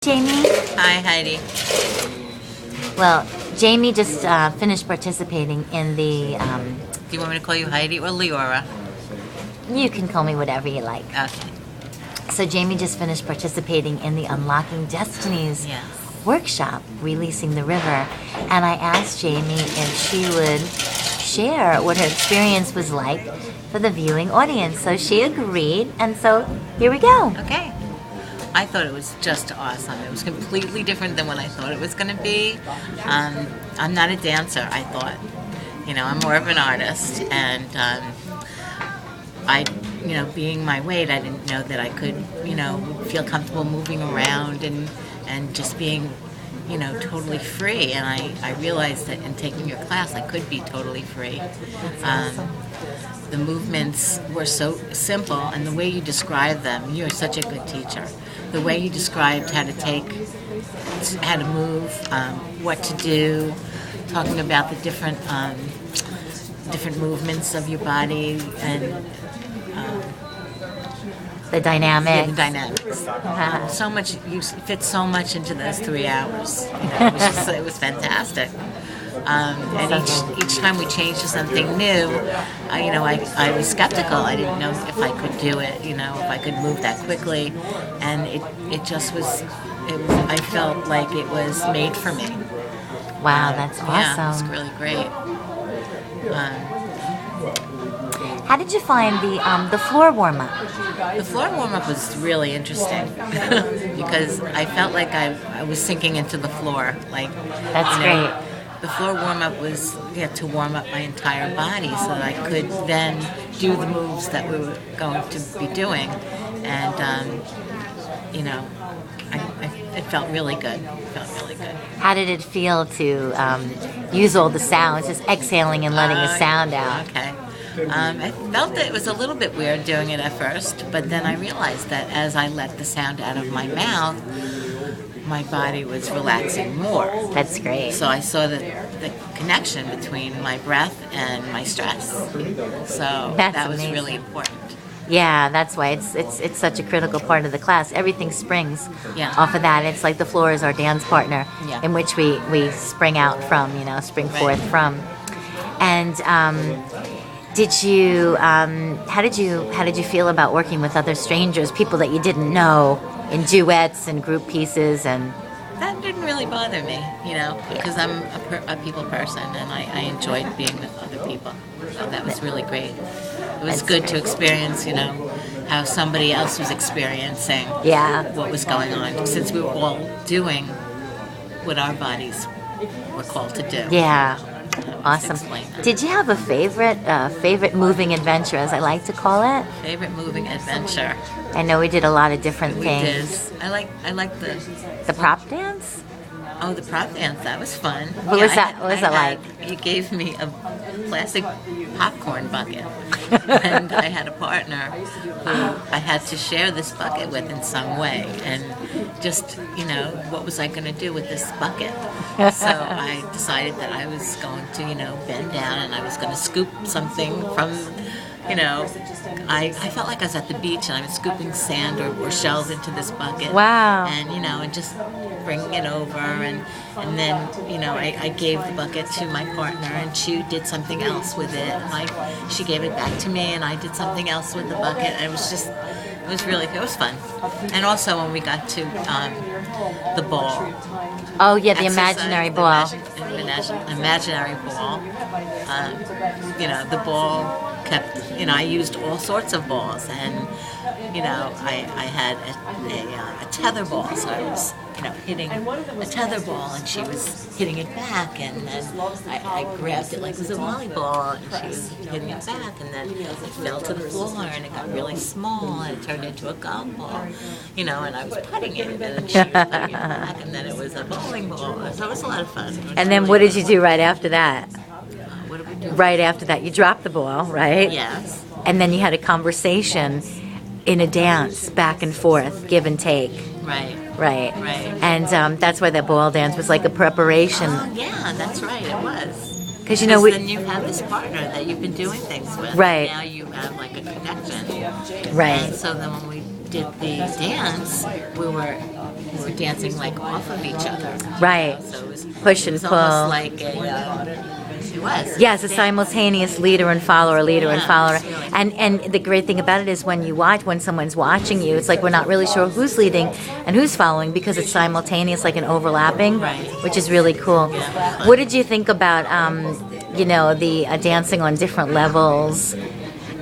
Jamie? Hi, Heidi. Well, Jamie just finished participating in the, Do you want me to call you Heidi or Leora? you can call me whatever you like. Okay. So Jamie just finished participating in the Unlocking Destinies Yes. workshop, Releasing the River. And I asked Jamie if she would share what her experience was like for the viewing audience. So she agreed, and so here we go. Okay. I thought it was just awesome. It was completely different than what I thought it was going to be. I'm not a dancer, I thought. I'm more of an artist, and being my weight, I didn't know that I could, feel comfortable moving around and just being, totally free. And I realized that in taking your class, I could be totally free. The movements were so simple, and the way you described them, you're such a good teacher. The way you described how to move, what to do, talking about the different movements of your body and The dynamics. the dynamics. So much, you fit so much into those 3 hours. It was fantastic. And each time we changed to something new, I was skeptical. I didn't know if I could do it, if I could move that quickly. And it just was, I felt like it was made for me. Wow, that's awesome. Yeah, it was really great. How did you find the floor warm-up? The floor warm-up was really interesting because I felt like I was sinking into the floor. That's great. The floor warm-up was to warm up my entire body so that I could then do the moves that we were going to be doing. And, it felt really good. How did it feel to use all the sounds, just exhaling and letting the sound out? Okay. I felt that it was a little bit weird doing it at first, but then I realized that as I let the sound out of my mouth, my body was relaxing more. That's great. So I saw the connection between my breath and my stress. So that was amazing. really important. Yeah, that's why it's such a critical part of the class. Everything springs Yeah. off of that. It's like the floor is our dance partner, Yeah. in which we spring out from, spring Right. forth from. And did you how did you feel about working with other strangers, people that you didn't know, in duets and group pieces? And That didn't really bother me, because I'm a people person and I enjoyed being with other people. So that was really great. It was good to experience, how somebody else was experiencing what was going on, since we were all doing what our bodies were called to do. yeah. Just Awesome. explain that. Did you have a favorite moving adventure, as I like to call it? Favorite moving adventure? I know we did a lot of different We things. did. I like The prop dance? Oh, the prop dance, that was fun. What was that like? You gave me a plastic popcorn bucket. And I had a partner who I had to share this bucket with in some way. And just, what was I going to do with this bucket? So I decided that I was going to, bend down and I was going to scoop something from, I felt like I was at the beach and I was scooping sand or shells into this bucket. Wow. And, and just bringing it over. And then, I gave the bucket to my partner and she did something else with it. And she gave it back to me and I did something else with the bucket. And it was fun. And also when we got to the ball. Oh yeah, the Exercise, imaginary ball. Imaginary ball. The ball kept, I used all sorts of balls, and I had a tether ball, so I was hitting a tether ball and she was hitting it back, and then I grabbed it like it was a volleyball and she was hitting it back, and then it fell to the floor and it got really small and it turned into a golf ball, and I was putting it and then she was putting it back, and then it was a bowling ball, so it was a lot of fun. And then what did you do right after that? What did we do? Right after that, you dropped the ball, right? Yes. And then you had a conversation in a dance, back and forth, give and take. Right. Right. Right. And that's why that ball dance was like a preparation. Yeah, that's right, it was. Because then you have this partner that you've been doing things with. Right. Now you have like a connection. Right. And so then when we did the dance, we were we were dancing like off of each other. Right. So Push it and was pull. almost like it was. Yes, a simultaneous leader and follower, leader and Yeah, follower. it's really And the great thing about it is when someone's watching you, it's like we're not really sure who's leading and who's following because it's simultaneous, like an overlapping, Right. which is really cool. Yeah. What did you think about, the dancing on different levels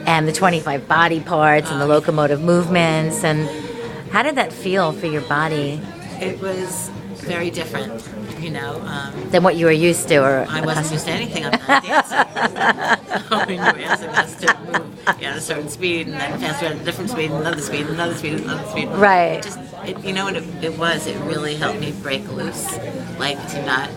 and the 25 body parts and the locomotive movements, and how did that feel for your body It was very different, than what you were used to? Or I wasn't used to anything. I'm not dancing. So when you were asking us to move at a certain speed, and then faster at a different speed, another speed, another speed, another speed. Right. You know what it was? It really helped me break loose, like to not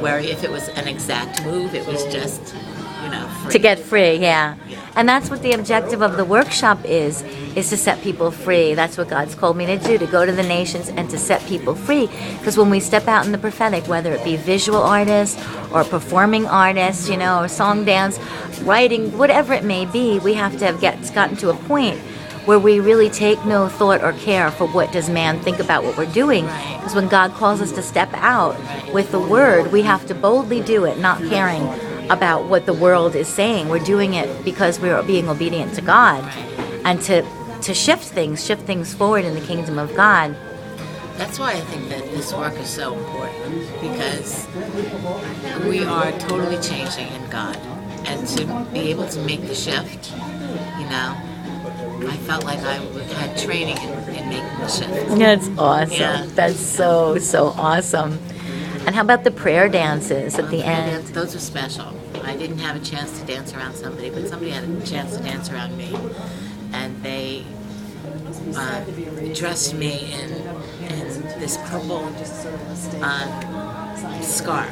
worry if it was an exact move. It was just, free. To get free, yeah. And that's what the objective of the workshop is to set people free. That's what God's called me to do, to go to the nations and to set people free. Because when we step out in the prophetic, whether it be visual artists or performing artists, or song, dance, writing, whatever it may be, we have to have gotten to a point where we really take no thought or care for what does man think about what we're doing. Because when God calls us to step out with the word, we have to boldly do it, not caring about what the world is saying. We're doing it because we're being obedient to God, and to shift things forward in the kingdom of God. That's why I think that this work is so important, because we are totally changing in God, and to be able to make the shift, I felt like I had training in making the shift. That's awesome. Yeah. That's so awesome. And how about the prayer dances at the end? Those are special. I didn't have a chance to dance around somebody, but somebody had a chance to dance around me, and they dressed me in this purple scarf.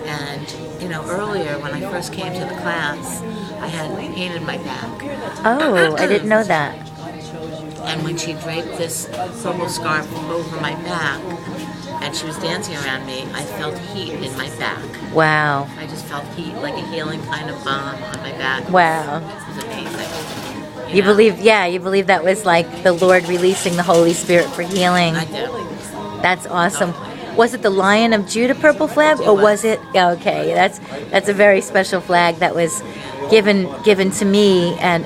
And earlier when I first came to the class, I had painted my back. Oh, I didn't know that. And when she draped this purple scarf over my back, and she was dancing around me, I felt heat in my back. Wow. I just felt heat, like a healing kind of balm on my back. Wow. It was amazing. You believe that was like the Lord releasing the Holy Spirit for healing? I do. That's awesome. Was it the Lion of Judah purple flag, or was it? Okay, that's a very special flag that was given to me and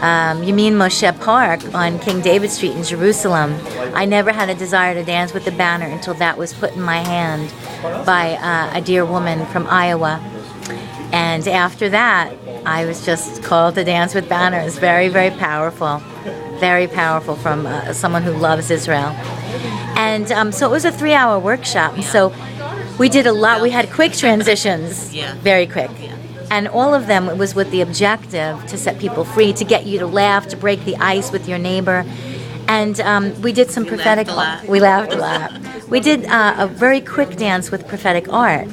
Yamin Moshe Park on King David Street in Jerusalem. I never had a desire to dance with the banner until that was put in my hand by a dear woman from Iowa. And after that, I was just called to dance with banners. Very, very powerful. Very powerful from someone who loves Israel. And so it was a 3-hour workshop. Yeah. So we did a lot. We had quick transitions. Yeah. Very quick. Yeah. And all of them, it was with the objective to set people free, to get you to laugh, to break the ice with your neighbor. And we did some prophetic. We laughed a lot. We did a very quick dance with prophetic art.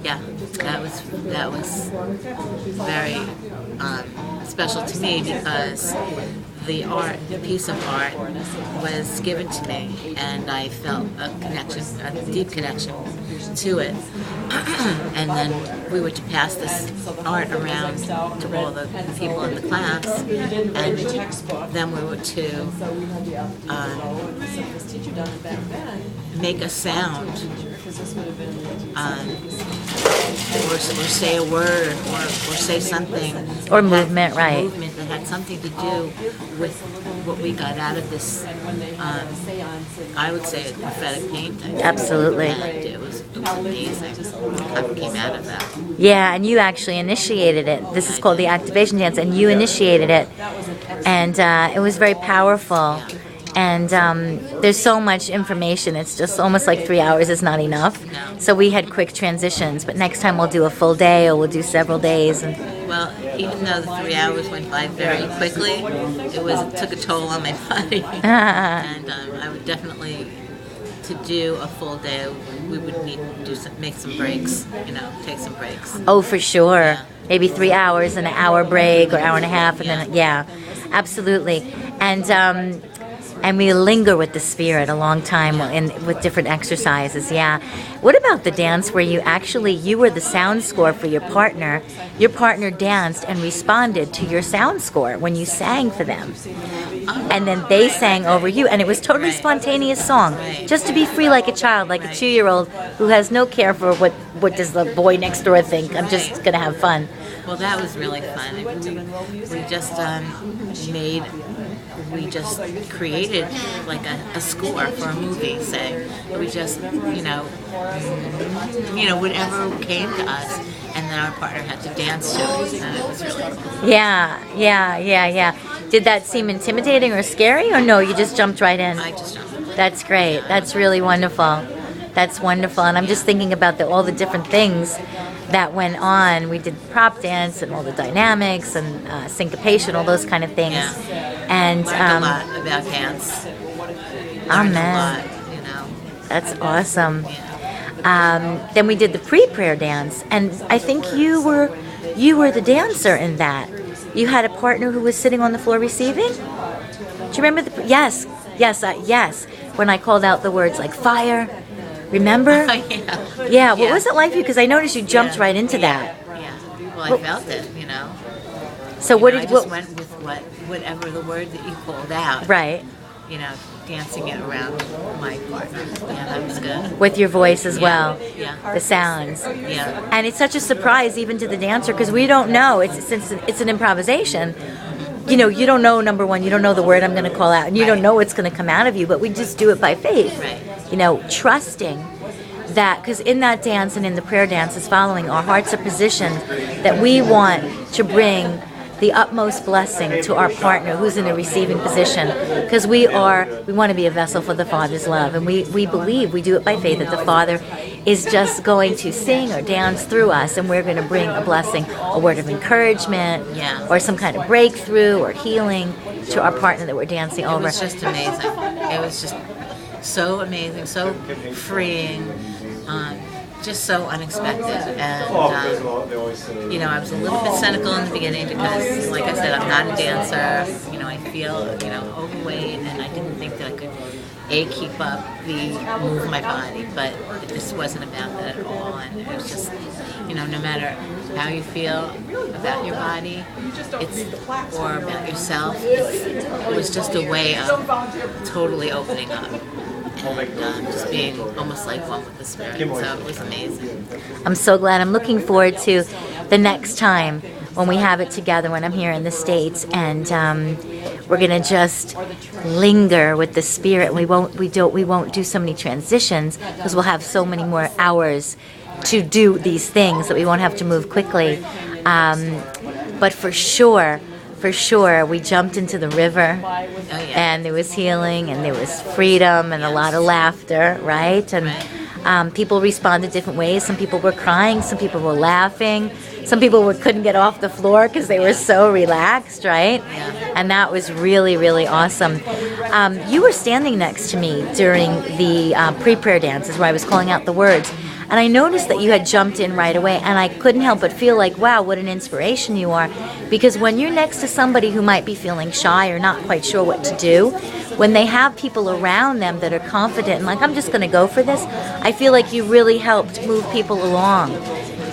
Yeah, that was very special to me, because the piece of art was given to me, and I felt a deep connection to it. And then we were to pass this art around to all the people in the class, and then we were to make a sound, or say a word, or say something, Or movement, right. Movement that had something to do with what we got out of this. I would say a prophetic painting. Absolutely. And it was amazing what came out of that. Yeah, and you actually initiated it. This is called the activation dance, and you initiated it. And it was very powerful. And there's so much information. It's just almost like 3 hours is not enough. No. So we had quick transitions. But next time we'll do a full day, or we'll do several days. And Well, even though the 3 hours went by very quickly, it took a toll on my body. And I would definitely, to do a full day, we would need to make some breaks, take some breaks. oh, for sure. Yeah. Maybe 3 hours and an hour break, or hour and a half, and then absolutely. And we linger with the spirit a long time with different exercises. Yeah. What about the dance where you were the sound score for your partner? Your partner danced and responded to your sound score when you sang for them. and then they sang over you, and it was totally Right. spontaneous song, Right. just to be free like a child, like a Right. 2-year-old who has no care for what does the boy next door think. I'm just Right. gonna have fun. Well, that was really fun. We just we just created like a score for a movie, say. We just, whatever came to us, and then our partner had to dance to it, and it was really cool. Yeah. Did that seem intimidating or scary, or no? You just jumped right in. I just jumped. That's great. That's really wonderful. That's wonderful. And I'm just thinking about all the different things that went on. We did prop dance and all the dynamics and syncopation, all those kind of things. Yeah. And Learned a lot about dance. Learned a lot, that's awesome. Yeah. Then we did the pre-prayer dance, and I think you were the dancer in that. You had a partner who was sitting on the floor receiving. Do you remember yes. When I called out the words like fire, remember? Oh, yeah. Yeah. What was it like for you? Because I noticed you jumped right into that. Yeah. Well, I felt it, So I just went with whatever the word that you called out. Right. Dancing it around my partner. Yeah, that was good. With your voice as well. Yeah. The sounds. Yeah. And it's such a surprise even to the dancer because we don't know. Since it's an improvisation. You don't know, number one, you don't know the word I'm going to call out, and you don't know what's going to come out of you, but we just do it by faith. Right. Trusting that, because in that dance and in the prayer dances following, our hearts are positioned that we want to bring the utmost blessing to our partner who's in a receiving position, because we want to be a vessel for the Father's love, and we believe, we do it by faith, that the Father is just going to sing or dance through us, and we're going to bring a blessing, a word of encouragement, or some kind of breakthrough or healing to our partner that we're dancing over. It was just amazing. It was just so amazing, so freeing, just so unexpected. And, I was a little bit cynical in the beginning because, like I said, I'm not a dancer. I feel, overweight, and I didn't think that I could, keep up move my body. But this wasn't about that at all. And it was just, no matter how you feel about your body, or about yourself, it was just a way of totally opening up. And just being almost like one with the Spirit. So it was amazing. I'm so glad. I'm looking forward to the next time when we have it together, when I'm here in the States, and we're gonna just linger with the Spirit. We won't do so many transitions because we'll have so many more hours to do these things that we won't have to move quickly. But for sure, we jumped into the river, and there was healing, and there was freedom, and a lot of laughter, right? And people responded different ways. Some people were crying, some people were laughing, some people couldn't get off the floor because they were so relaxed, right? And that was really, really awesome. You were standing next to me during the pre-prayer dances where I was calling out the words. And I noticed that you had jumped in right away, and I couldn't help but feel like, wow, what an inspiration you are. Because when you're next to somebody who might be feeling shy or not quite sure what to do, when they have people around them that are confident and like, I'm just going to go for this, I feel like you really helped move people along.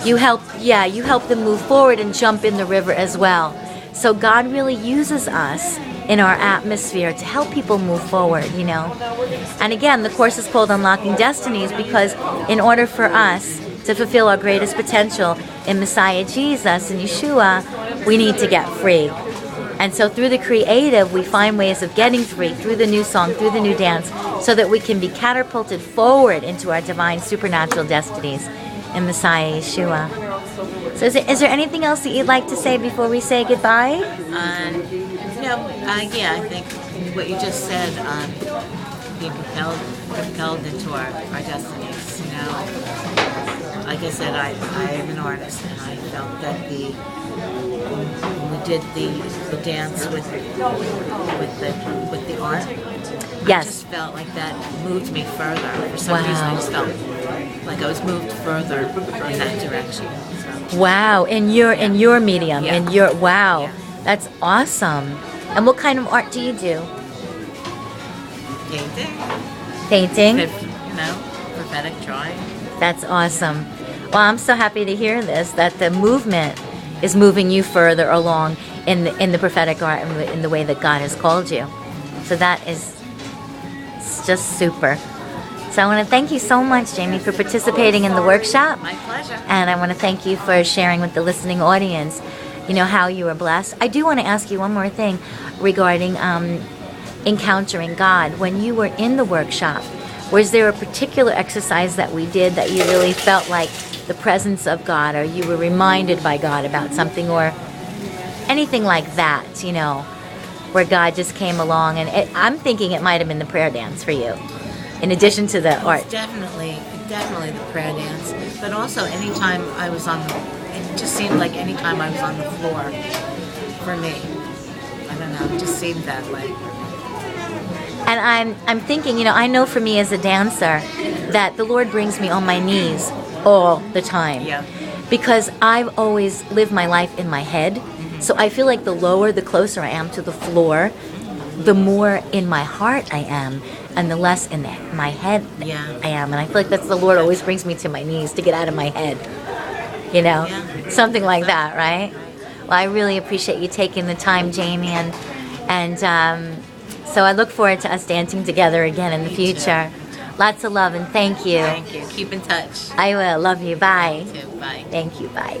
You helped them move forward and jump in the river as well. So God really uses us in our atmosphere to help people move forward, And again, the course is called Unlocking Destinies because in order for us to fulfill our greatest potential in Messiah Jesus and Yeshua, we need to get free. And so through the creative, we find ways of getting free through the new song, through the new dance, so that we can be catapulted forward into our divine supernatural destinies in Messiah Yeshua. So is there anything else that you'd like to say before we say goodbye? I think what you just said, being propelled into our destinies. Like I said, I am an artist, and I felt that when we did the dance with the art, yes, I just felt like that moved me further. For some reason, I just felt like I was moved further in that direction. So. Wow, in your medium, Yeah. That's awesome. And what kind of art do you do? Painting? Prophetic drawing. That's awesome. Well, I'm so happy to hear this, that the movement is moving you further along in the prophetic art and in the way that God has called you. So that is just super. So I want to thank you so much, Jamie, for participating in the workshop. My pleasure. And I want to thank you for sharing with the listening audience, how you were blessed. I do want to ask you one more thing regarding encountering God. When you were in the workshop, was there a particular exercise that we did that you really felt like the presence of God, or you were reminded by God about something, or anything like that, where God just came along? And I'm thinking it might have been the prayer dance for you, in addition to the art. It's definitely the prayer dance, but also anytime I was it just seemed like anytime I was on the floor, for me, I don't know, it just seemed that way. And I'm thinking, I know for me as a dancer that the Lord brings me on my knees all the time. Yeah. Because I've always lived my life in my head. Mm-hmm. So I feel like the closer I am to the floor, the more in my heart I am, and the less in my head I am. And I feel like that's the Lord always brings me to my knees to get out of my head. Yeah. Something like that, right? Well, I really appreciate you taking the time, Jamie, and so I look forward to us dancing together again in the future. Lots of love and thank you. Thank you. Keep in touch. I will. Love you. Bye. You too. Bye. Thank you. Bye.